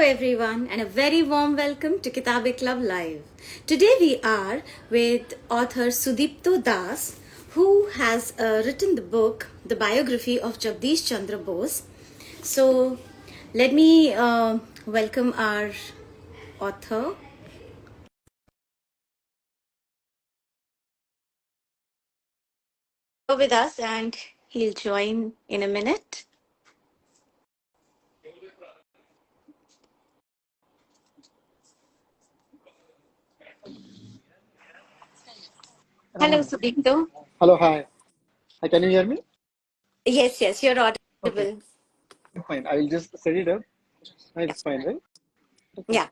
everyone, and a very warm welcome to Kitabe Club Live. Today we are with author Sudipto Das, who has written the book, the biography of Jagadish Chandra Bose. So, let me welcome our author. With us, and he'll join in a minute. Hello, Sudipto. Hello, hi. Hi, can you hear me? Yes, you're Okay, audible. fine. I will just set it up. Yeah. It's fine, right? Okay. Yeah.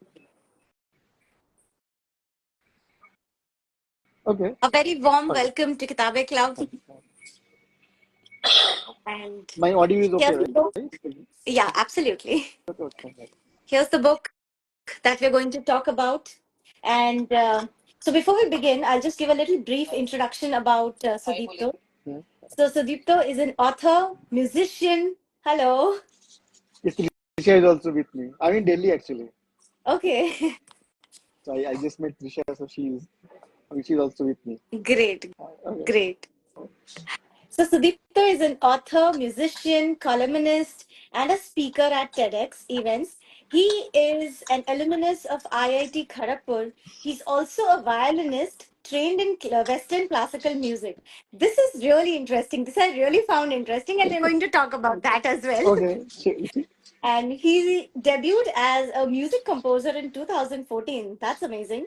Okay. A very warm Okay. welcome to Kitabe Club. Okay. And My audio is okay, here's the right? book. Yeah, absolutely. Okay, okay. Here's the book that we're going to talk about. And so before we begin, I'll just give a little brief introduction about Sudipto. Yeah. So Sudipto is an author, musician. Hello. Yes, Trisha is also with me. I'm in Delhi actually. Okay. So I just met Trisha, so she's also with me. Great. Okay. Great. So Sudipto is an author, musician, columnist, and a speaker at TEDx events. He is an alumnus of IIT Kharagpur. He's also a violinist trained in Western classical music. This is really interesting. This I really found interesting, and we're going to talk about that as well. Okay. And he debuted as a music composer in 2014. That's amazing.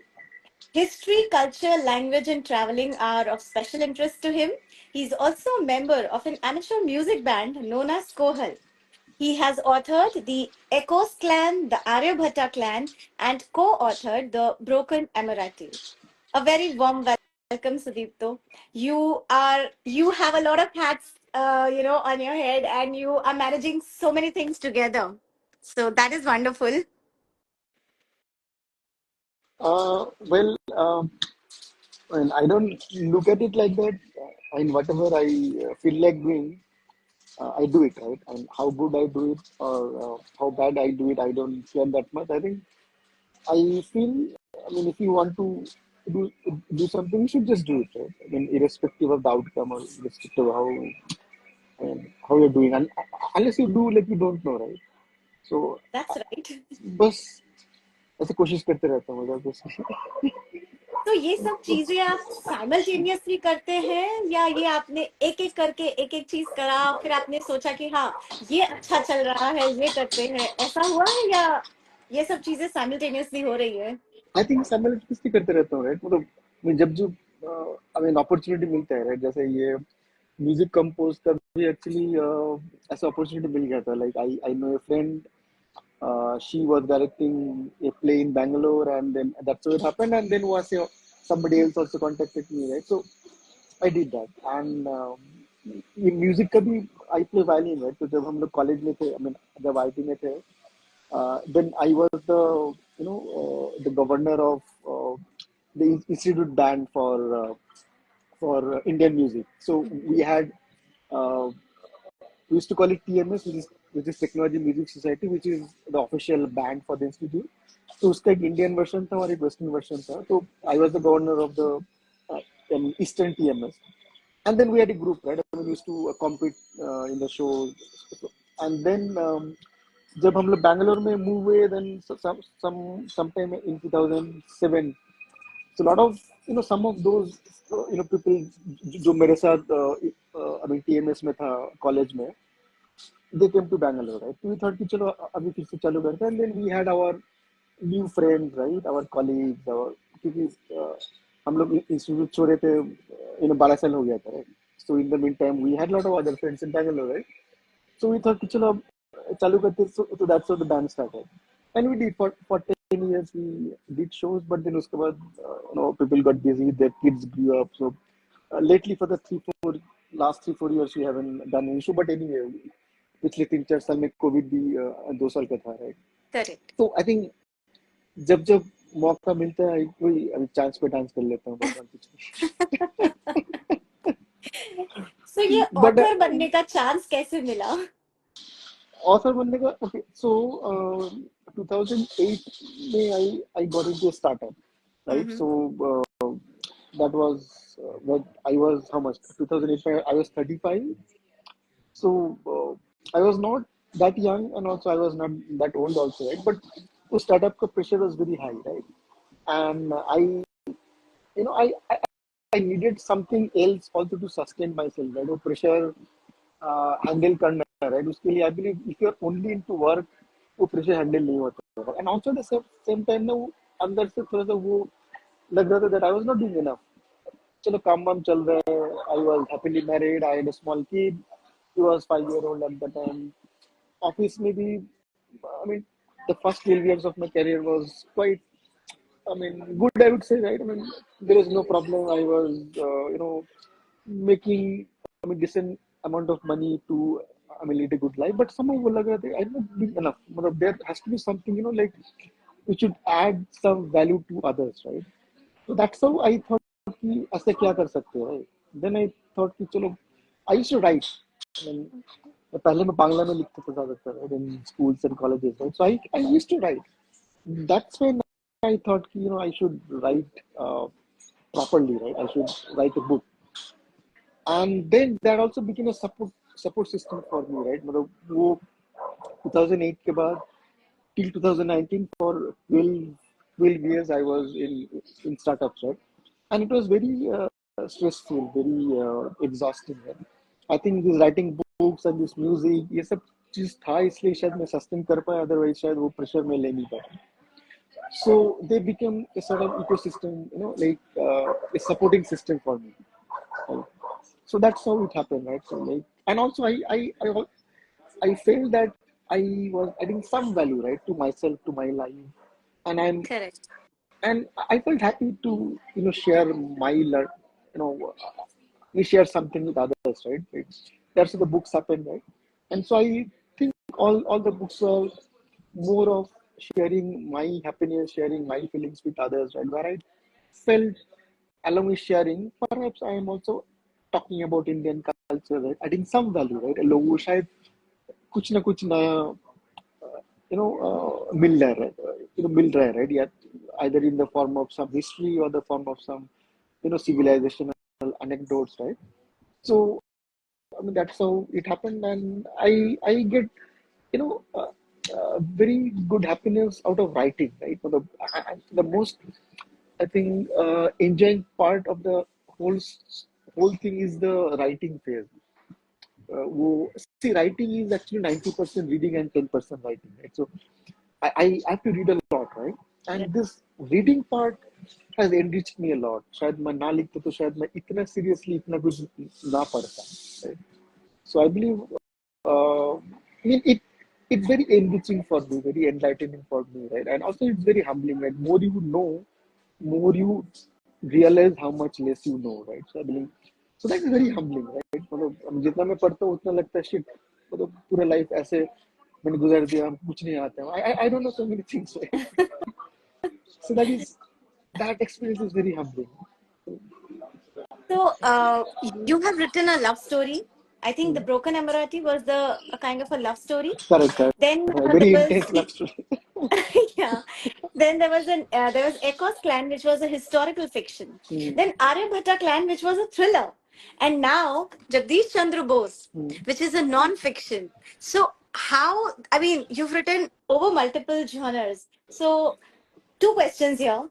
History, culture, language, and traveling are of special interest to him. He's also a member of an amateur music band known as Kohal. He has authored the Echos clan, the Aryabhatta clan, and co-authored the Broken Emirati. A very warm welcome, Sudipto. You have a lot of hats, on your head, and you are managing so many things together. So that is wonderful. Well, and I don't look at it like that. I mean, whatever I feel like doing, I do it, right? And how good I do it or how bad I do it, I don't care that much. I think I feel, I mean, if you want to do do something, you should just do it, right? I mean, irrespective of the outcome or irrespective of how you're doing, and unless you do, like you don't know, right? So, That's right. बस ऐसे कोशिश करते रहता हूँ मतलब बस तो ये सब चीजें आप साइमल्टेनियसली करते हैं या ये आपने एक एक करके एक एक चीज करा फिर आपने सोचा कि हाँ ये अच्छा चल रहा है ये करते हैं ऐसा हुआ है या ये सब चीजें साइमल्टेनियसली हो रही है आई थिंक simultaneously करते रहता हूँ, राइट? मतलब मैं जब आई मीन अपॉर्चुनिटी मिलता है, राइट? जैसे ये म्यूजिक कंपोज का भी एक्चुअली ऐसा अपॉर्चुनिटी मिल गया था. Like I know A friend. She was directing a play in Bangalore, and then that's how it happened. And then somebody else also contacted me, right? So I did that. And ये music का भी I play violin, right? तो जब हम लोग college में थे, I mean जब आईटी में थे, then I was the governor of the institute band for Indian music. So we had uh, we used to call it TMS, which is Technology Music Society, which is the official band for the institute. तो उसका एक Indian version था और एक western version था. तो I was the governor of the eastern TMS. And then we had a group, right? I mean, we used to compete in the shows. And then जब हम लोग बैंगलोर में मूव हुए, then sometime in 2007, so a lot of some of those people जो मेरे साथ अभी TMS में था कॉलेज में, they came to Bangalore, right? So we thought कि चलो अभी फिर से चालू करते हैं. And then we had our new friends, right? Our colleagues, क्योंकि हम लोग इंस्टीट्यूट छोड़े थे 12 साल हो गया था, right? So in the meantime we had a lot of other friends in Bangalore, right? So we thought कि चलो अब चालू करते. So that's how the band started. And we did for 10 years we did shows, but then उसके बाद people got busy, their kids grew up. So lately for the last 3-4 years we haven't done any show. But anyway, पिछले 3-4 साल में Covid भी 2 साल का था, right? Correct तो आई थिंक जब जब मौका मिलता है कोई अभी चांस पे डांस कर लेता हूँ बस और कुछ सो ये बट ऑथर बनने का चांस कैसे मिला ऑथर बनने का ओके सो 2008 में I got into startup right Mm-hmm. So that was when I was how much 2008 I was 35 so I was not that young and also I was not that old also right but the startup ka pressure was very high right and you know I needed something else also to sustain myself right वो pressure handle करना है right उसके लिए I believe if you are only into work वो pressure handle नहीं होता and also the same time ना वो अंदर से थोड़ा सा वो लग रहा था that I was not doing enough चलो काम वाम चल रहा है I was happily married I had a small kid he was 5 year old at the time office में भी I mean the first 12 years of my career was quite I mean, good, I would say, right? I mean, there was no problem. I was, making, I mean, decent amount of money to, I mean, lead a good life. But somehow, I'm not doing enough. There has to be something, like, we should add some value to others, right? So that's how I thought कि ऐसे क्या कर सकते हैं, right? Then I thought कि चलो, I used to write. I mean, पहले मैं बांग्ला में लिखता था ज़्यादातर, right? In schools and colleges, right? So I used to write. That's when I thought, I should write properly, right? I should write a book, and then that also became a support system for me, right? मतलब वो 2008 के बाद till 2019 for 12 years I was in startups, right? And it was very stressful, very exhausting, right? I think this writing books and this music ये सब चीज था इसलिए शायद मैं सस्टेन कर पाया अदरवाइज शायद वो प्रेशर में ले नहीं पाया so they became a sort of ecosystem, like a supporting system for me. Right? So that's how it happened, right? So like, and also I felt that I was adding some value, right, to myself, to my life, and Correct. I felt happy to share my we share something with others, right? That's how the books happen, right? And so I think all the books are more of sharing my happiness, sharing my feelings with others, right? Where I felt along with sharing, perhaps I am also talking about Indian culture, right? Adding some value, right? लोगों को शायद कुछ ना कुछ नया मिल रहा है मिल रहा है right yeah either in the form of some history or the form of some civilizational anecdotes right so I mean that's how it happened and I get very good happiness out of writing right the most I think enjoying part of the whole whole thing is the writing phase see writing is actually 90% reading and 10% writing right so I have to read a lot, right? Yeah. And this reading part has enriched me a lot. शायद मैं ना लिखता तो शायद मैं इतना seriously इतना कुछ ना पढ़ता, right? So I believe, I mean, it's very enriching for me, very enlightening for me, right? And also it's very humbling, right? More you know, more you realize how much less you know, right? So I believe, so that is very humbling, right? मतलब जितना मैं पढ़ता हूँ उतना लगता है shit मतलब पूरा life ऐसे मैंने गुजार दिया कुछ नहीं आता है I don't know so many things right? So that experience is very humbling. So, you have written a love story. I think The Broken Emirati was the a kind of a love story. Correct, correct. Then there Very was intense love story. yeah. Then there was Echo's Clan, which was a historical fiction. Hmm. Then Aryabhatta Clan, which was a thriller, and now Jagadish Chandra Bose, which is a non-fiction. So how? I mean, you've written over multiple genres. So two questions here: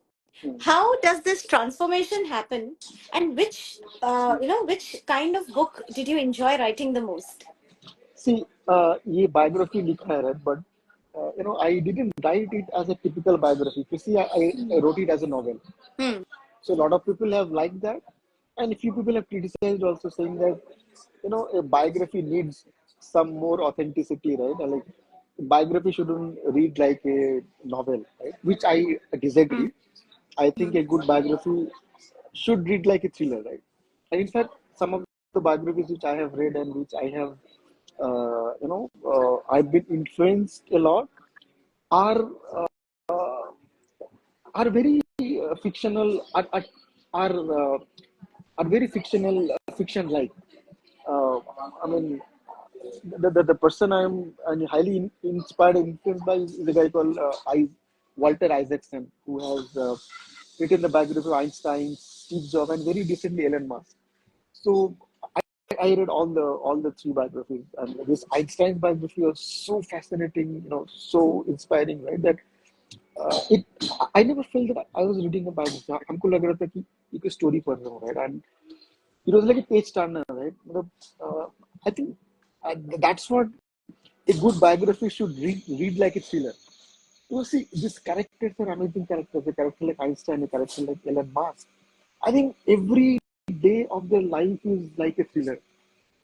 how does this transformation happen, and which kind of book did you enjoy writing the most? See, ये biography लिखा है, right? But I didn't write it as a typical biography. You see, I wrote it as a novel. Hmm. So a lot of people have liked that, and a few people have criticized also saying that a biography needs some more authenticity, right? Like biography shouldn't read like a novel, right? Which I Hmm. disagree. I think Hmm. a good biography should read like a thriller, right? And in fact, some of the biographies which I have read and which I have, I've been influenced a lot are are very fictional, are very fictional, fiction like. I mean, the person I'm highly inspired and influenced by is a guy called Walter Isaacson, who has written the biography of Einstein, Steve Jobs, and very recently Elon Musk. So I read all the three biographies, and this Einstein's biography was so fascinating, so inspiring, right? That it I never felt that I was reading a biography. हमको लग रहा था कि एक story पढ़ रहा हूँ, right? And it was like a page turner, right? I think that's what a good biography should read like a thriller. See, these characters are amazing characters. A character like Einstein, a character like Elon Musk. I think every day of their life is like a thriller,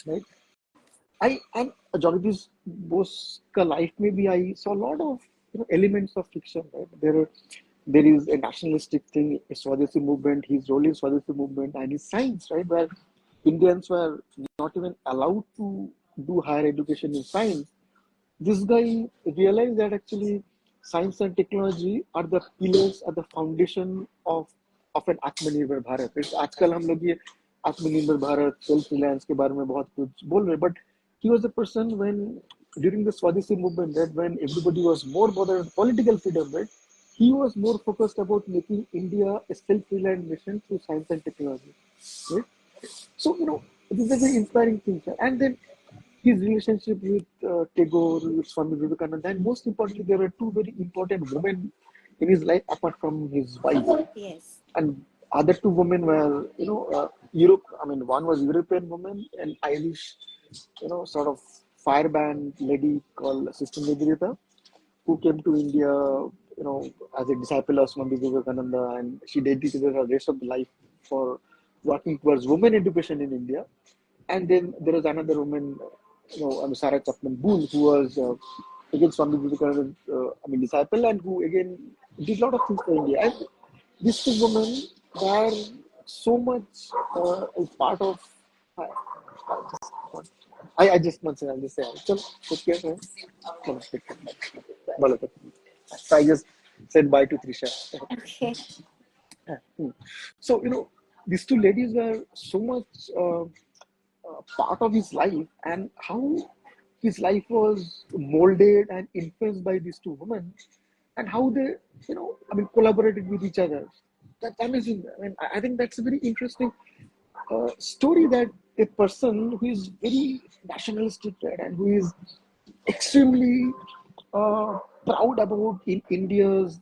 right? I and Jagadish Bose ka life maybe I saw a lot of elements of fiction, right? There is a nationalistic thing, a Swadeshi movement, his role in Swadeshi movement, and his science, right? Where Indians were not even allowed to do higher education in science. This guy realized that actually science and technology are the pillars, are the foundation of an आत्मनिर्भर भारत. आजकल हम लोग ये आत्मनिर्भर Bharat, self reliance के बारे में बहुत कुछ बोल रहे हैं, but he was a person when during the Swadeshi movement, that when everybody was more bothered with political freedom, right? He was more focused about making India a self-reliant nation through science and technology, right? So, this is a very inspiring thing, sir. And then his relationship with Tagore, with Swami Vivekananda, and most importantly, there were two very important women in his life apart from his wife. Yes. And other two women were, Europe. I mean, one was European woman, an Irish, sort of fireband lady called Sister Nivedita, who came to India, as a disciple of Swami Vivekananda, and she dedicated her rest of the life for working towards women education in India. And then there was another woman, Sarah Chapman Boone, who was again Swami Vivekananda's disciple, and who again did a lot of things for India. And these two women were so much a part of. I just want to say, चल, take care, man. चलो, take care. बोलो तो. So I just said bye to Trisha. Okay. So, these two ladies were so much part of his life, and how his life was molded and influenced by these two women, and how they, collaborated with each other. That's amazing. I mean, I think that's a very interesting story, that a person who is very nationalistic, right, and who is extremely proud about in India's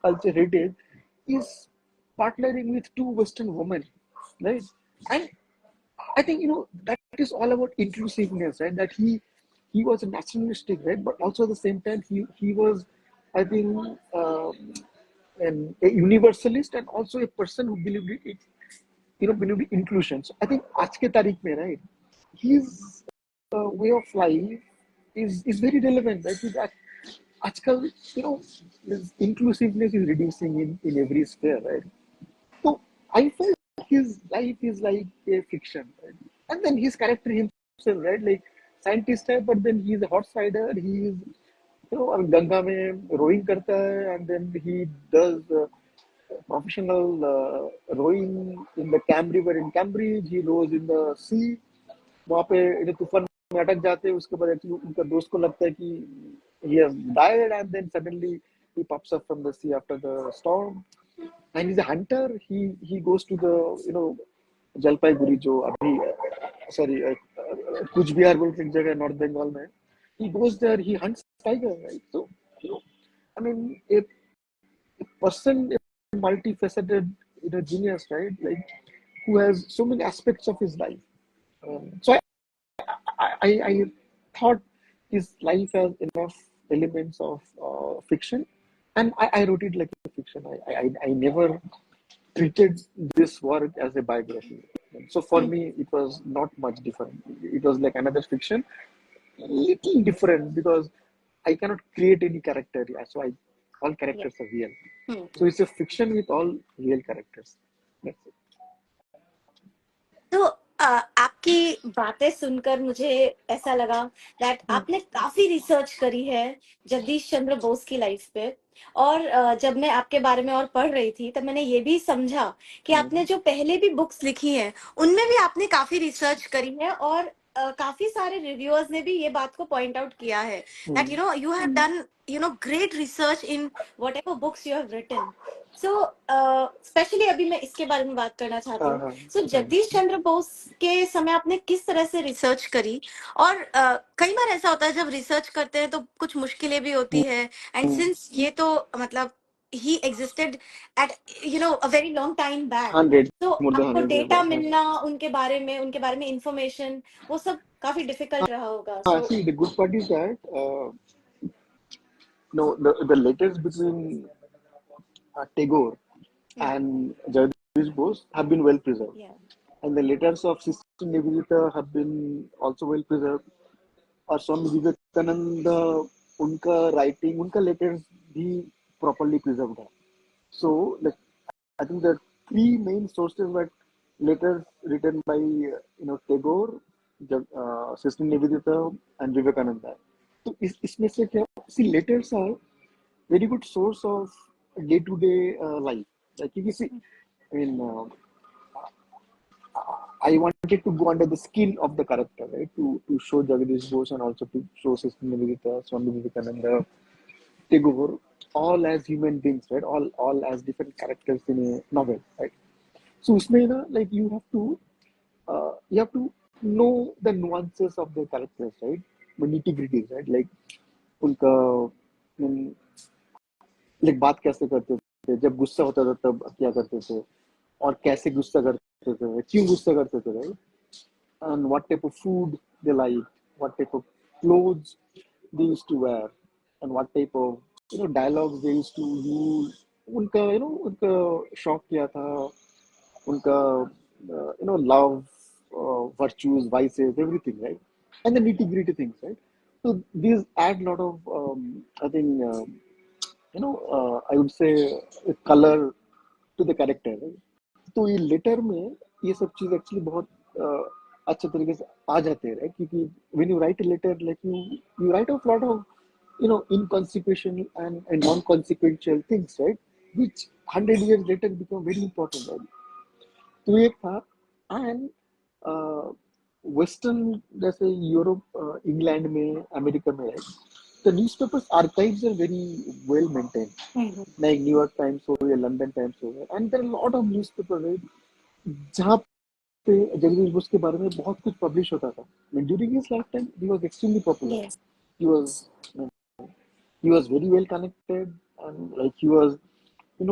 culture heritage is partnering with two Western women, right? And I think that is all about inclusiveness, right? That he was a nationalistic, right, but also at the same time he was, I think, a universalist, and also a person who believed believed in inclusion. So I think आज के तारीख में, right, his way of life is very relevant, right? Because आजकल, this inclusiveness is reducing in every sphere, right? So I felt his life is like a fiction, right? And then his character himself, right? Like scientist type, but then he's a horse rider. He is, Ganga में rowing करता है, and then he does professional rowing in the Cam River in Cambridge. He rows in the sea. वहाँ पे तूफान में अटक जाते हैं. उसके बाद actually उनका दोस्त को लगता है कि he has died, and then suddenly he pops up from the sea after the storm. And he's a hunter. He goes to the Jalpaiguri जो अभी sorry कुछ बिहार बोल के एक जगह नॉर्थ बंगाल में. He goes there. He hunts tiger, right? So I mean a person, a multifaceted genius, right? Like who has so many aspects of his life. So I thought his life has enough elements of fiction, and I wrote it like a fiction. I never treated this work as a biography. So for me, it was not much different. It was like another fiction, little different because I cannot create any character. Yeah, so all Yes. characters are real. So it's a fiction with all real characters. That's it. तो आपकी बातें सुनकर मुझे ऐसा लगा that आपने काफी research करी है जगदीश चंद्र बोस की लाइफ पे। और जब मैं आपके बारे में और पढ़ रही थी तब मैंने ये भी समझा कि आपने जो पहले भी बुक्स लिखी हैं उनमें भी आपने काफी रिसर्च करी है और काफी सारे रिव्यूअर्स ने भी ये बात को पॉइंट आउट किया है that hmm, you have done great research in whatever books you have written. So specially अभी मैं इसके बारे में बात करना चाहती हाँ हूँ. हाँ सो हाँ. जगदीश चंद्र बोस के समय आपने किस तरह से रिसर्च करी. और कई बार ऐसा होता है जब रिसर्च करते हैं तो कुछ मुश्किलें भी होती है. एंड हम्म, सिंस ये तो मतलब ही existed at a very long time back. 100, तो more than आपको 100 years डेटा back. हाँ. मिलना उनके बारे में इंफॉर्मेशन वो सब काफी डिफिकल्ट रहा होगा. हाँ, सो see, the good part is that no, the letters between Tagore yeah, and Jagadish Bose have been well preserved, yeah, and the letters of Sister Nivedita have been also well preserved. और स्वामी विवेकानंद उनका writing उनका letters भी properly preserved है. सो I think the three main sources were letters written by Tagore, Sister Nivedita, and Vivekananda. तो इसमें से क्या see letters are very good source of day to day life. क्योंकि see I mean I wanted to go under the skin of the character, right? To show Jagadish Bose and also to show Sister Nivedita, Swami Vivekananda, Tagore, all as human beings, right? All as different characters in a novel, right? So उसमें ना like you have to know the nuances of the characters, right? The nitty gritties, right? Like उनका like बात कैसे करते थे, जब गुस्सा होता था तब क्या करते थे, और कैसे गुस्सा करते थे, क्यों गुस्सा करते थे, right? And what type of food they like, what type of clothes they used to wear, and what type of dialogues they used to use. उनका उनका शौक क्या था, उनका love, virtues, vices, everything, right? And the nitty gritty things, right? So these add a lot of I think I would say color to the character, right? तो ये letter में ये सब चीज एक्चुअली बहुत अच्छे तरीके से आ जाते हैं, right? क्योंकि when you write a letter, like you write off a lot of inconsequential and non-consequential things, right? Which 100 years later become very important, right? तो ये था. एंड वेस्टर्न जैसे यूरोप, इंग्लैंड में, अमेरिका में, the newspapers archives are very well maintain. Like New York Times हो या London Times हो, and there are lot of newspaper, right, जहाँ पे जगदीश बोस के बारे में बहुत कुछ पब्लिश होता था. During his life time he was extremely popular. yes. He was he was very well connected, and like he was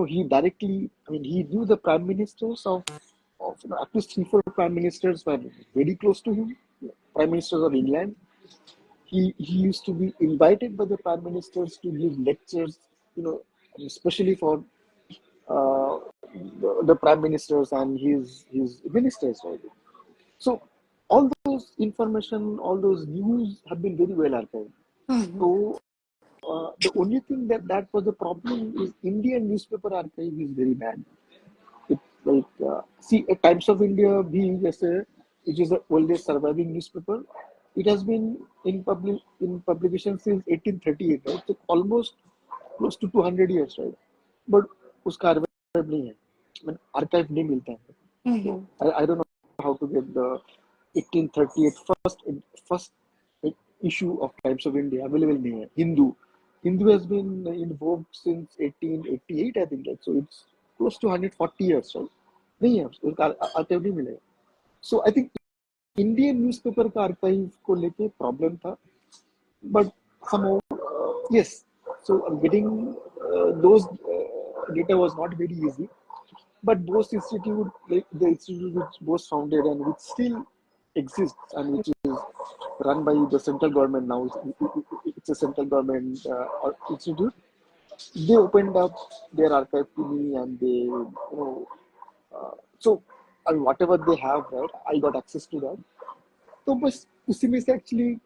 he directly, I mean, he knew the prime ministers of at least 3 4 prime ministers were very close to him, prime ministers of England. He used to be invited by the prime ministers to give lectures, you know especially for the prime ministers and his ministers, right? So all those information, all those news have been very well archived. Mhm. So the only thing that was the problem is Indian newspaper archive is very bad. It, like see, at Times of India being which is the oldest surviving newspaper, it has been in publication since 1838, right? So almost close to 200 years, right? But उसका archive नहीं है, I mean, archive नहीं मिलता है. So Mhm. I don't know how to get the 1838 first issue of Times of India available नहीं है. Hindu has been in vogue since 1888, I think. Like, so it's close to 140 years, right? नहीं है, उसका archive नहीं मिलेगा. So I think Indian newspaper का archive को लेके प्रॉब्लम था, but somehow yes. So getting those data was not very easy. But Bose Institute, like the institute which Bose founded and which still exists and which is run by the central government now, it's a central government institute. They opened up their archive to me, and they, so I mean, whatever they have, right, I got access to that. So, बस उसी में से actually,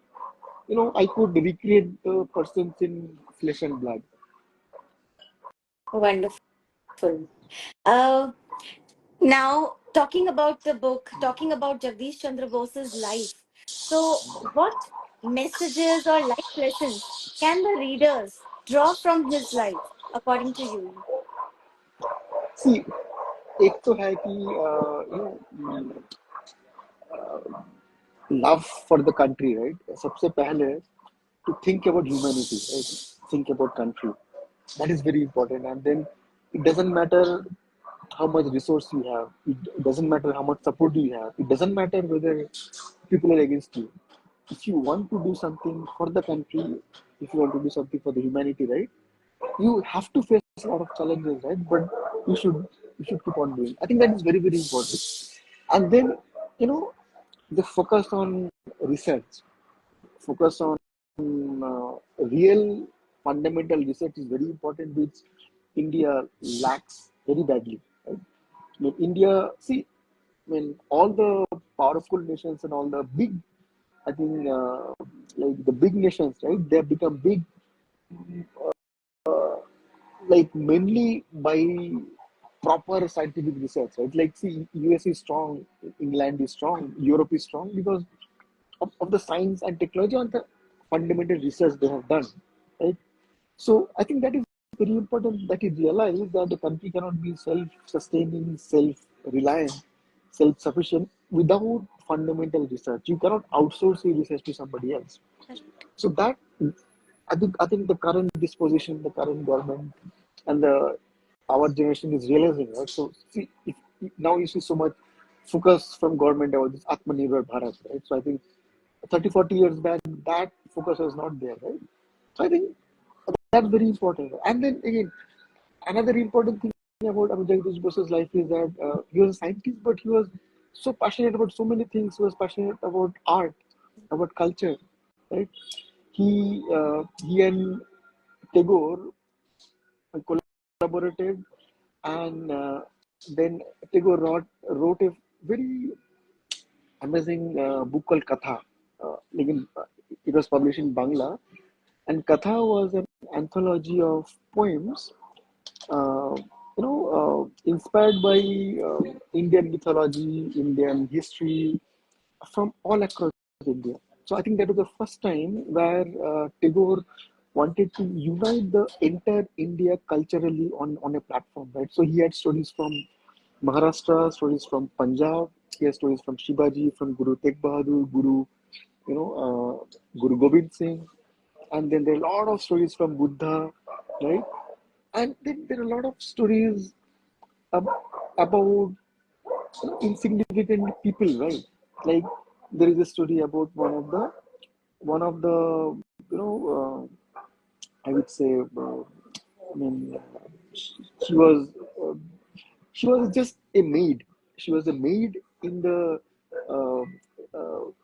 I could recreate the persons in flesh and blood. Wonderful. Uh, Now, talking about the book, talking about Jagdish Chandra Bose's life. So, what messages or life lessons can the readers draw from his life, according to you? See, एक तो है कि love for the country, right? सबसे पहले to think about humanity, right? Think about country. That is very important. And then it doesn't matter how much resource you have. It doesn't matter how much support you have. It doesn't matter whether people are against you. If you want to do something for the country, if you want to do something for the humanity, right? You have to face a lot of challenges, right? But you should you should keep on doing. I think that is very very important. And then you know the focus on research, focus on real fundamental research is very important, which India lacks very badly. Right? I mean, India, see, I mean, all the powerful nations and all the big, I think, like the big nations, right? They have become big, like mainly by proper scientific research, right? Like, see, US is strong, England is strong, Europe is strong because of the science and technology and the fundamental research they have done, right? So I think that is very important that you realize that the country cannot be self-sustaining, self-reliant, self-sufficient without fundamental research. You cannot outsource your research to somebody else. So that I think the current disposition, the current government, and the our generation is realizing, right? So see, if now you see so much focus from government about this Atmanirbhar Bharat, right? So I think 30, 40 years back, that focus was not there, right? So I think that's very important. And then again, another important thing about Jagadish Bose's life is that he was a scientist, but he was so passionate about so many things. He was passionate about art, about culture, right? He and Tagore collaborated, and then Tagore wrote a very amazing book called Katha. It was published in Bangla, and Katha was an anthology of poems, uh, inspired by Indian mythology, Indian history from all across India. So I think that was the first time where Tagore wanted to unite the entire India culturally on a platform, right? So he had stories from Maharashtra, stories from Punjab, he has stories from Shivaji, from Guru Tegh Bahadur, Guru Gobind Singh, and then there are a lot of stories from Buddha, right? And then there are a lot of stories about insignificant people, right? Like there is a story about one of the I would say, I mean, she was uh, she was just a maid. She was a maid uh,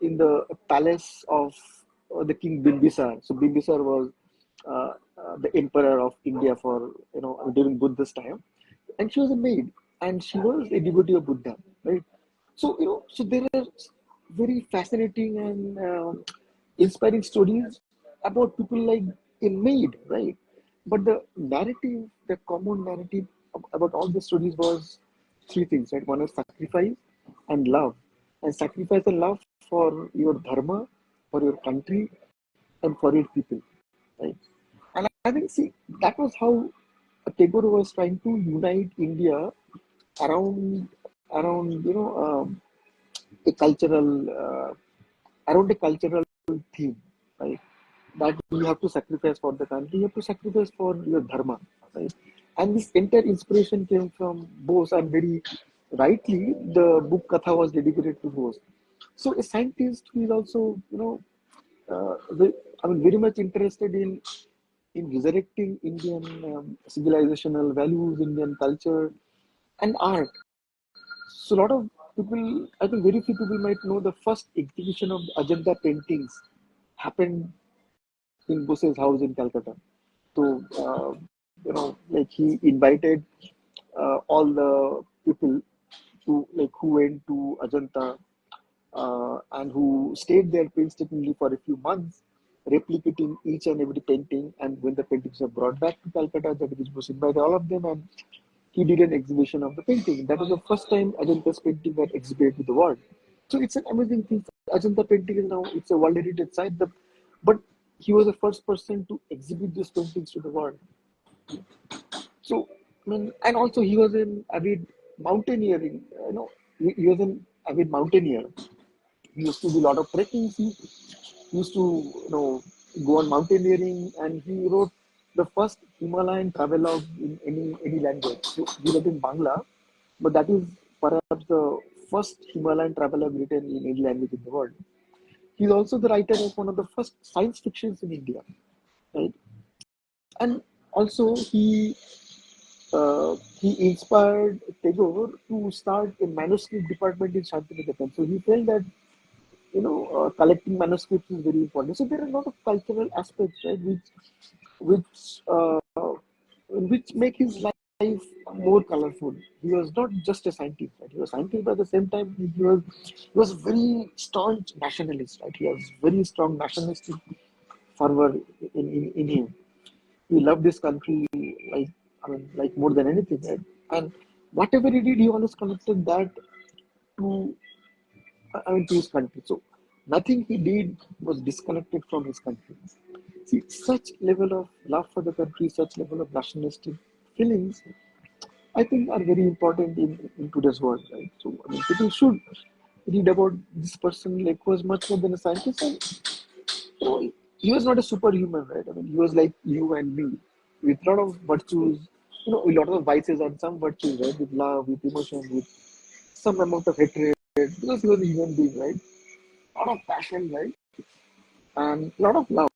in the palace of the king Bimbisar. So Bimbisar was the emperor of India for during Buddha's time, and she was a maid, and she was a devotee of Buddha, right? So so there are very fascinating and inspiring stories about people like a maid, right? But the narrative, the common narrative about all the stories was three things, right? One is sacrifice and love, and sacrifice and love for your dharma, for your country, and for your people, right? And I think, see, that was how Tagore was trying to unite India around a cultural around a cultural theme, right? That you have to sacrifice for the country, you have to sacrifice for your dharma, right? And this entire inspiration came from Bose, and very rightly, the book Katha was dedicated to Bose. So a scientist who is also, very much interested in resurrecting Indian civilizational values, Indian culture, and art. So a lot of people, I think very few people might know the first exhibition of Ajanta paintings happened in Bose's house in Calcutta. So, like he invited all the people who went to Ajanta and who stayed there painstakingly for a few months, replicating each and every painting. And when the paintings were brought back to Calcutta, Jagadish Bose invited all of them, and he did an exhibition of the painting. That was the first time Ajanta's painting were exhibited to the world. So it's an amazing thing. Ajanta painting is now it's a World Heritage Site. But he was the first person to exhibit these paintings to the world. So I mean, and also he was an avid mountaineering. He was an avid mountaineer. He used to do a lot of trekking. He used to, go on mountaineering, and he wrote the first Himalayan travelogue in any language. So he wrote in Bangla, but that is perhaps the first Himalayan travelogue written in any language in the world. He's also the writer of one of the first science fictions in India, right? And also he inspired Tagore to start a manuscript department in Shantiniketan. So he felt that collecting manuscripts is very important. So there are a lot of cultural aspects, right, which uh, which make his life more colorful. He was not just a scientist, right? He was a scientist, but at the same time, he was very staunch nationalist, right? He has very strong nationalistic fervor in him. He loved his country like like more than anything, right? And whatever he did, he always connected that to to his country. So nothing he did was disconnected from his country. See, such level of love for the country, such level of nationalistic feelings, I think are very important in today's world, right? So people should read about this person like who was much more than a scientist, and he was not a superhuman, right? He was like you and me, with a lot of virtues, a lot of vices and some virtues, right? With love, with emotion, with some amount of hatred, because he was a human being, right? A lot of passion, right? And a lot of love.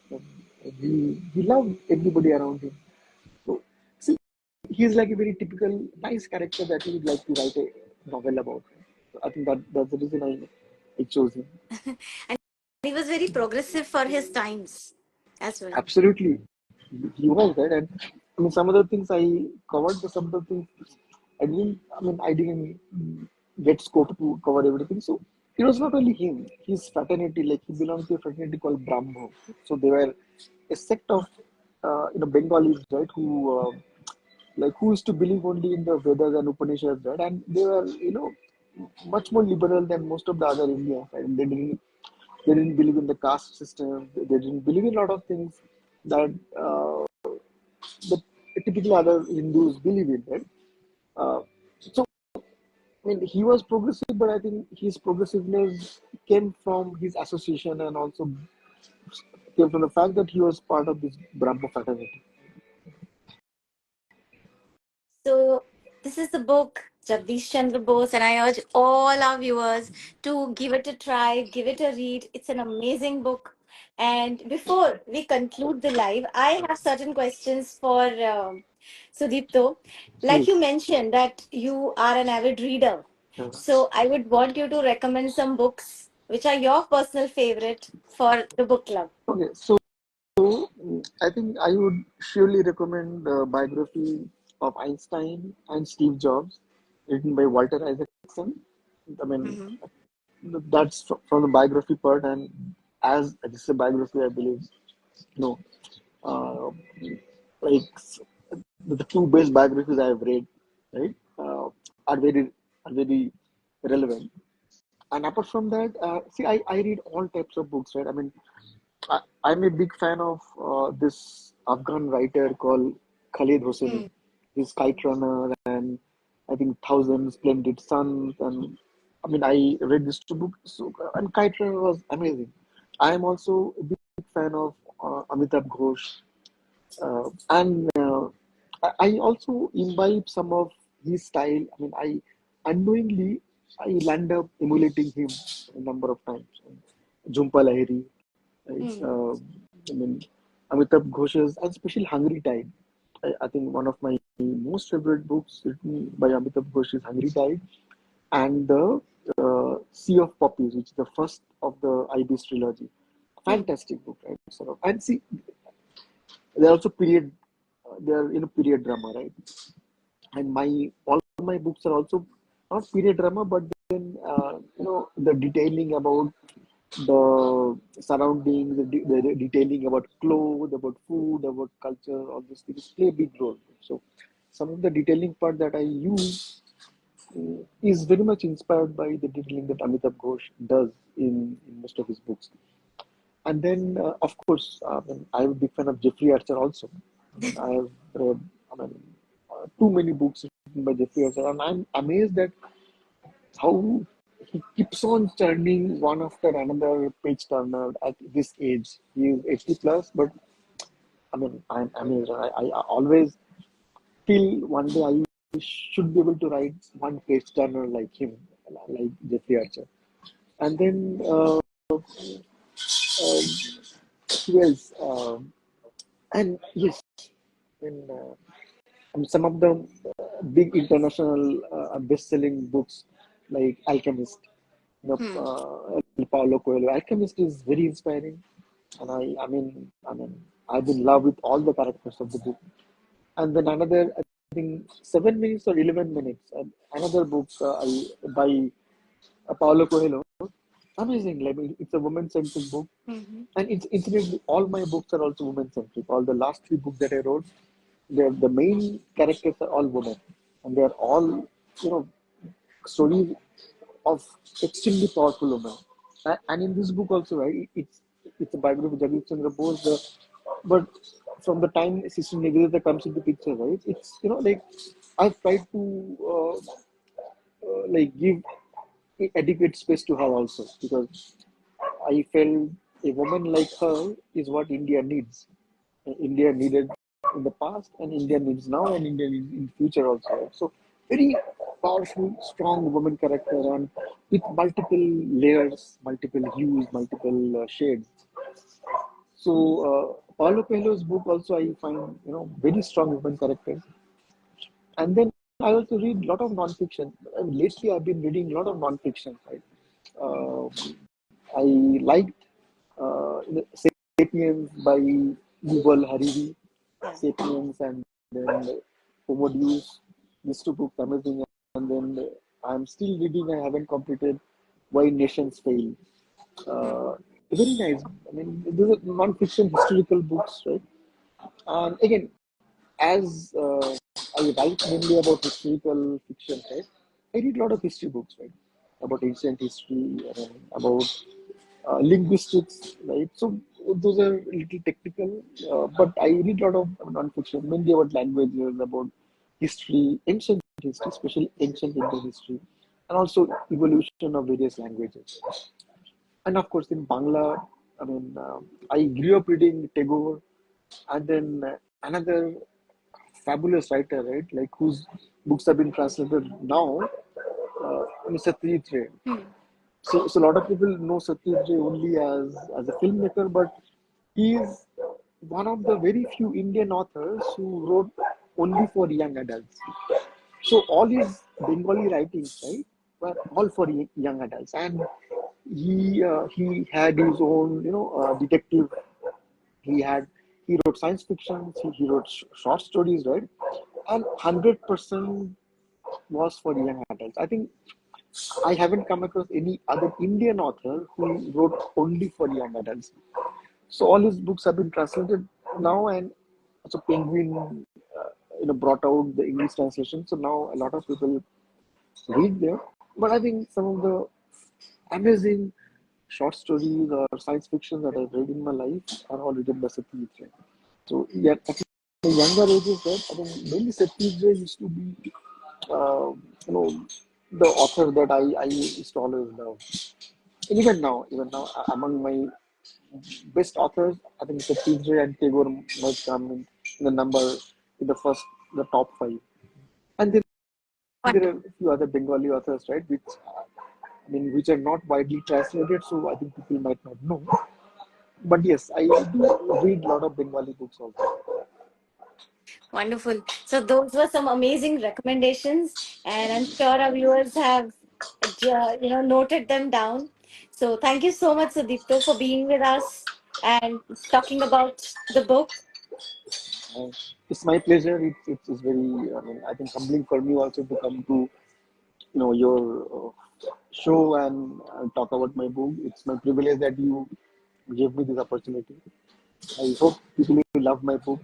And he loved everybody around him. So, see, he's like a very typical nice character that you would like to write a novel about. So I think that's the reason I chose him. And he was very progressive for his times as well. Absolutely, he was right, and some of the things I covered, but some of the things I didn't get scope to cover everything. So it was not only him; his fraternity, like he belonged to a fraternity called Brahmo. So they were a sect of Bengalis, right? Who used to believe only in the Vedas and Upanishads, right? And they were much more liberal than most of the other Indians, right? They didn't believe in the caste system. They didn't believe in a lot of things that the typical other Hindus believe in, right? So, he was progressive, but I think his progressiveness came from his association and also came from the fact that he was part of this Brahmo fraternity. So, this is the book, Jagadish Chandra Bose, and I urge all our viewers to give it a try, give it a read. It's an amazing book. And before we conclude the live, I have certain questions for Sudipto. Like you Please. mentioned, that you are an avid reader. Yeah. So, I would want you to recommend some books which are your personal favorite for the book club. Okay, so I think I would surely recommend the biography of Einstein and Steve Jobs, written by Walter Isaacson. I mean, Mm-hmm. that's from the biography part, and as this is a biography, I believe, you know, uh, like the two best biographies I have read, right, are very relevant. And apart from that, see, I read all types of books, right? I'm a big fan of this Afghan writer called Khalid Hosseini. He's Kite Runner and I think Thousand Splendid Suns. And I read this two books, and Kite Runner was amazing. I am also a big fan of Amitabh Ghosh. And I also imbibe some of his style. Unknowingly, I land up emulating him a number of times. Jhumpa Lahiri, right? Mm. I mean, Amitabh Ghosh's, and especially Hungry Tide. I think one of my most favorite books written by Amitabh Ghosh is Hungry Tide, and the Sea of Poppies, which is the first of the Ibis trilogy. Mm. Fantastic book, right? And see, they're also they're in a period drama, right? And all my books are also not period drama, but then the detailing about the surroundings, the detailing about clothes, about food, about culture, all these things play a big role. So some of the detailing part that I use is very much inspired by the detailing that Amitabh Ghosh does in most of his books. And then, of course, I'm a big fan of Jeffrey Archer also. I have read, too many books written by Jeffrey Archer, and I'm amazed at how he keeps on churning one after another page turner at this age. He is 80 plus, but I mean, I'm amazed. I always feel one day I should be able to write one page turner like him, like Jeffrey Archer. And then who else? And yes, and some of the big international best-selling books like Alchemist, Hmm. Paulo Coelho. Alchemist is very inspiring, and I mean, I've been in love with all the characters of the book. And then another, I think, 7 minutes or 11 minutes, another book by Paulo Coelho. Amazing, like it's a woman-centric book, Hmm. and it's incidentally all my books are also woman-centric. All the last three books that I wrote, the main characters are all women, and they are all stories of extremely powerful women. And in this book also, right, it's a biography of Jagadish Chandra Bose. But from the time Sister Nivedita comes into picture, right, it's like I've tried to like give adequate space to her also, because I felt a woman like her is what India needs. India needed in the past, and India needs now, and India needs in future also. So very powerful, strong woman character, and with multiple layers, multiple hues, multiple shades. So Paulo Coelho's book also I find very strong woman characters. And then I also read a lot of non-fiction. And lately, I've been reading a lot of non-fiction. Right, uh, I liked *Sapiens* by Yuval Hariri, Yeah. *Sapiens*, and then *Homo Deus*. These two books amazing. And then I'm still reading. I haven't completed *Why Nations Fail*. Hmm. Uh, Very nice. I mean, these are non-fiction historical books, right? And again, as I write mainly about historical fiction, right? I read a lot of history books, right? About ancient history, about linguistics, right? So those are a little technical, but I read a lot of non-fiction, mainly about languages, about history, ancient history, especially ancient Indian history, and also evolution of various languages. And of course, in Bangla, I grew up reading Tagore, and then another fabulous writer, right? Like whose books have been translated now, Satyajit Ray. Hmm. So a lot of people know Satyajit Ray only as a filmmaker, but he is one of the very few Indian authors who wrote only for young adults. So all his Bengali writings, right, were all for young adults, and he had his own, detective. He had he wrote science fiction. He wrote short stories, right, and 100% was for young adults. I think I haven't come across any other Indian author who wrote only for young adults. So all his books have been translated now, and so Penguin, brought out the English translation. So now a lot of people read them. But I think some of the amazing short stories or science fiction that I've read in my life are all written by Satyajit Ray. So yeah, at the younger ages, right, I think mainly Satyajit Ray used to be, uh, the author that I used to always love. And even now, among my best authors, I think Satyajit Ray and Tagore might come in the number in the top five. And then there are Wonderful. a few other Bengali authors, right, which are not widely translated, so I think people might not know. But yes, I do read a lot of Bengali books also. Wonderful. So those were some amazing recommendations, and I'm sure our viewers have, noted them down. So thank you so much, Sudipto, for being with us and talking about the book. Uh, it's my pleasure. It's very, I think, humbling for me also to come to your show and talk about my book. It's my privilege that you gave me this opportunity. I hope people will love my book.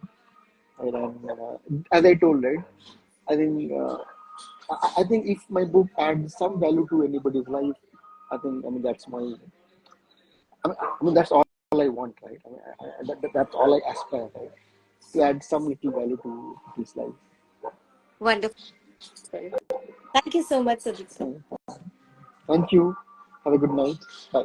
And as I told, right, I think I think if my book adds some value to anybody's life, that's my. That's all I want, right? That's all I aspire, right? To add some little value to his life. Wonderful. Thank you so much, Sudipto. So, Thank you. Have a good night. Bye.